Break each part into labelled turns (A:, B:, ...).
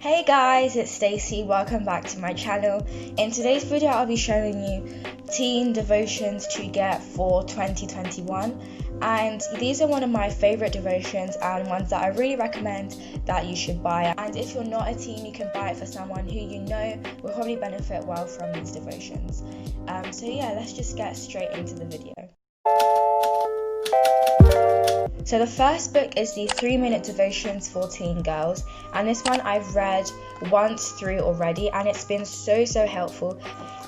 A: Hey guys, it's Stacey. Welcome back to my channel. In today's video, I'll be showing you teen devotions to get for 2021. And these are one of my favorite devotions and ones that I really recommend that you should buy. And if you're not a teen, you can buy it for someone who you know will probably benefit well from these devotions. So yeah, let's just get straight into the video. So the first book is the 3-minute devotions for teen girls, and this one I've read once through already, and it's been so helpful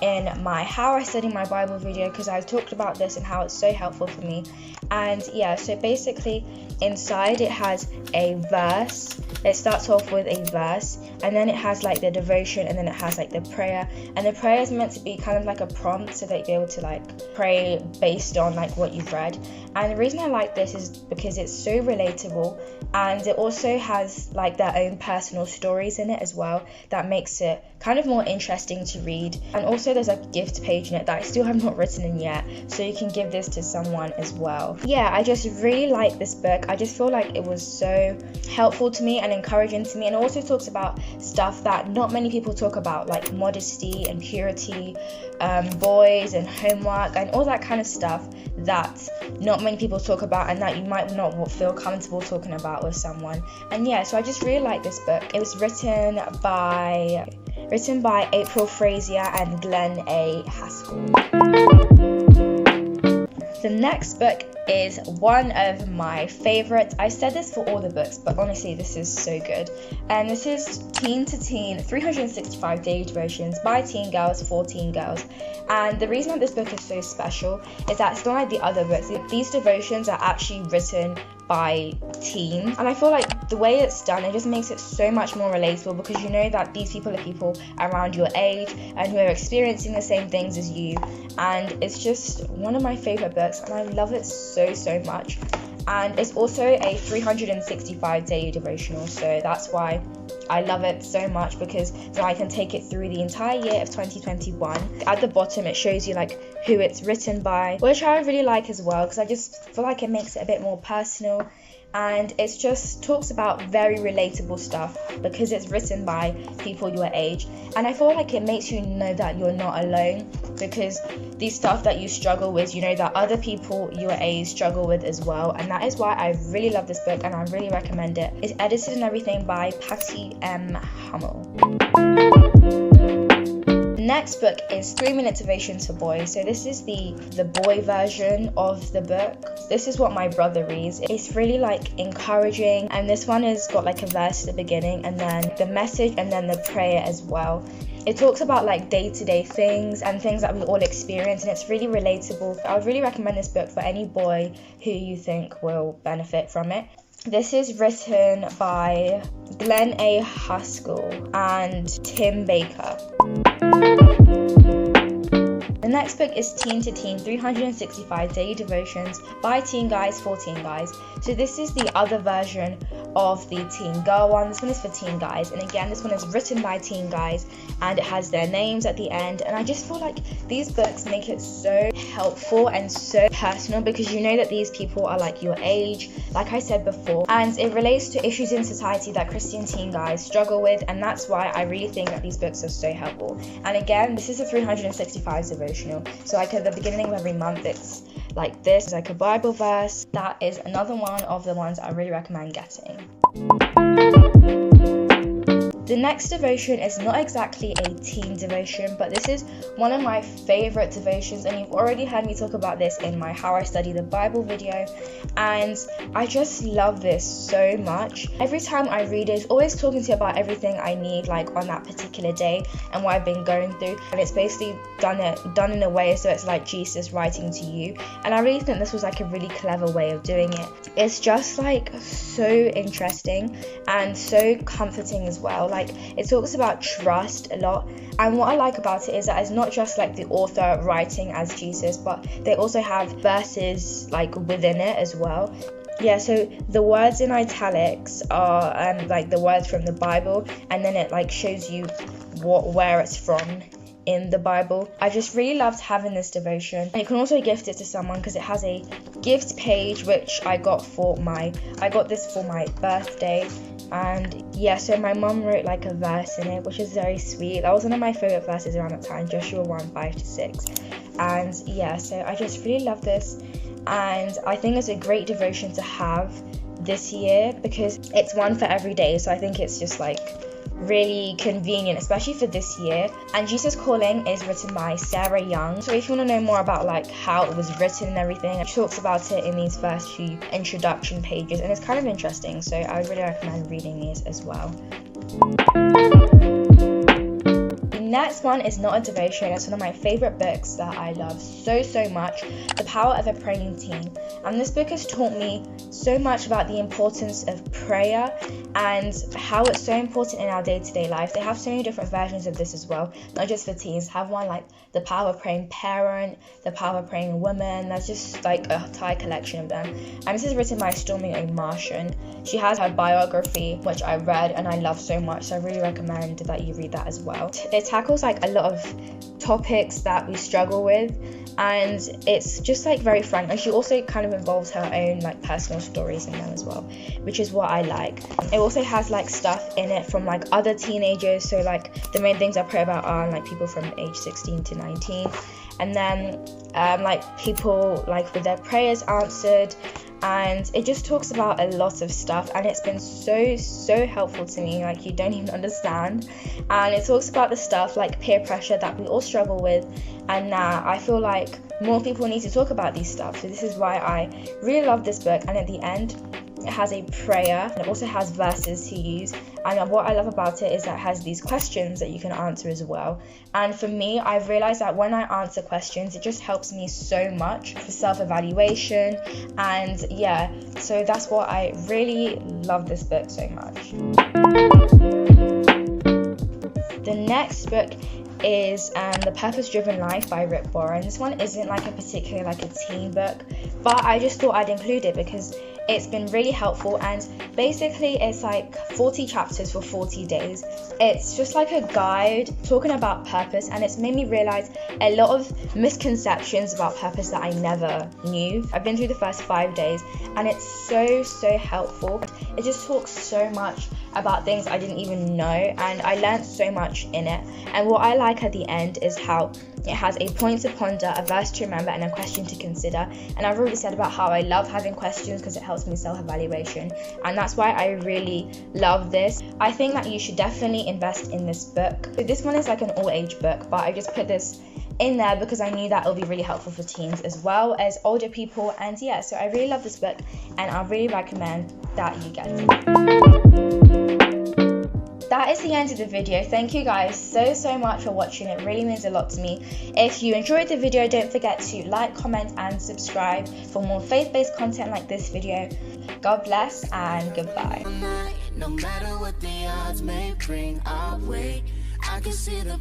A: in my How I Study My Bible video, because I've talked about this and how it's so helpful for me. And yeah, so basically inside it has a verse. It starts off with a verse, and then it has like the devotion, and then it has like the prayer, and the prayer is meant to be kind of like a prompt so that you'll be able to like pray based on like what you've read. And the reason I like this is because it's so relatable, and it also has like their own personal stories in it as well that makes it kind of more interesting to read. And also there's a gift page in it that I still have not written in yet, so you can give this to someone as well. Yeah, I just really like this book. I just feel like it was so helpful to me and encouraging to me, and it also talks about stuff that not many people talk about, like modesty and purity, boys and homework and all that kind of stuff that not many people talk about and that you might not feel comfortable talking about with someone. And yeah, so I just really like this book. It was written by April Frazier and Glenn A. Haskell. The next book is one of my favorites. I've said this for all the books, but honestly this is so good. And this is Teen to Teen 365 Daily Devotions by teen girls for teen girls. And the reason that this book is so special is that it's not like the other books. These devotions are actually written by teens, and I feel like the way it's done, it just makes it so much more relatable, because you know that these people are people around your age and who are experiencing the same things as you. And it's just one of my favorite books, and I love it so much. And it's also a 365 daily devotional, so that's why I love it so much, because then I can take it through the entire year of 2021. At the bottom it shows you like who it's written by, which I really like as well, because I just feel like it makes it a bit more personal, and it just talks about very relatable stuff because it's written by people your age. And I feel like it makes you know that you're not alone, because these stuff that you struggle with, you know that other people your age struggle with as well. And that is why I really love this book and I really recommend it. It's edited and everything by Patty M. Hummel. The next book is 3-minute devotions for boys. So this is the boy version of the book. This is what my brother reads. It's really like encouraging, and this one has got like a verse at the beginning and then the message and then the prayer as well. It talks about like day-to-day things and things that we all experience, and it's really relatable. I would really recommend this book for any boy who you think will benefit from it. This is written by Glenn A. Haskell and Tim Baker. The next book is Teen to Teen 365 Daily Devotions by teen guys for teen guys. So this is the other version of the teen girl one. This one is for teen guys, and again this one is written by teen guys and it has their names at the end. And I just feel like these books make it so helpful and so personal, because you know that these people are like your age, like I said before, and it relates to issues in society that Christian teen guys struggle with, and that's why I really think that these books are so helpful. And again, this is a 365 devotional, so like at the beginning of every month it's like this, it's like a Bible verse. That is another one of the ones I really recommend getting. The next devotion is not exactly a teen devotion, but this is one of my favorite devotions, and you've already heard me talk about this in my How I Study the Bible video, and I just love this so much. Every time I read it, it's always talking to you about everything I need like on that particular day and what I've been going through, and it's basically done in a way so it's like Jesus writing to you. And I really think this was like a really clever way of doing it. It's just like so interesting and so comforting as well. Like it talks about trust a lot, and what I like about it is that it's not just like the author writing as Jesus, but they also have verses like within it as well. Yeah, so the words in italics are like the words from the Bible, and then it like shows you where it's from in the Bible. I just really loved having this devotion. And you can also gift it to someone because it has a gift page which I got this for my birthday, And yeah, so my mum wrote like a verse in it, which is very sweet. That was one of my favorite verses around that time, Joshua 1:5-6. And yeah, so I just really love this, and I think it's a great devotion to have this year because it's one for every day. So I think it's just like really convenient, especially for this year. And Jesus Calling is written by Sarah Young. So if you want to know more about like how it was written and everything, she talks about it in these first few introduction pages, and it's kind of interesting. So I would really recommend reading these as well. The next one is not a devotion. It's one of my favorite books that I love so much, The Power of a Praying Teen. And this book has taught me so much about the importance of prayer and how it's so important in our day-to-day life. They have so many different versions of this as well, not just for teens. Have one like The Power of Praying Parent, The Power of Praying Woman. There's just like a entire collection of them. And this is written by Stormy O. Martian. She has her biography, which I read and I love so much, so I really recommend that you read that as well. It tackles like a lot of topics that we struggle with, and it's just like very frank, and she also kind of involves her own like personal stories in them as well, which is what I like. It also has like stuff in it from like other teenagers, so like the main things I pray about are like people from age 16 to 19, and then like people like with their prayers answered. And it just talks about a lot of stuff, and it's been so helpful to me, like you don't even understand. And it talks about the stuff like peer pressure that we all struggle with, and now I feel like more people need to talk about these stuff. So this is why I really love this book. And at the end it has a prayer, and it also has verses to use, and what I love about it is that it has these questions that you can answer as well. And for me, I've realized that when I answer questions, it just helps me so much for self-evaluation. And yeah, so that's why I really love this book so much. The next book is The Purpose Driven Life by Rick Warren. This one isn't like a particular like a teen book, but I just thought I'd include it because it's been really helpful. And basically it's like 40 chapters for 40 days. It's just like a guide talking about purpose, and it's made me realize a lot of misconceptions about purpose that I never knew. I've been through the first 5 days, and it's so helpful. It just talks so much about things I didn't even know, and I learned so much in it. And what I like at the end is how it has a point to ponder, a verse to remember, and a question to consider. And I've already said about how I love having questions because it helps me self-evaluation, and that's why I really love this. I think that you should definitely invest in this book. So this one is like an all-age book, but I just put this in there because I knew that it'll be really helpful for teens as well as older people. And yeah, so I really love this book, and I really recommend that you get it. That is the end of the video. Thank you guys so much for watching. It really means a lot to me. If you enjoyed the video, don't forget to like, comment and subscribe for more faith-based content like this video. God bless and goodbye. No matter what the odds may bring our way, I can see the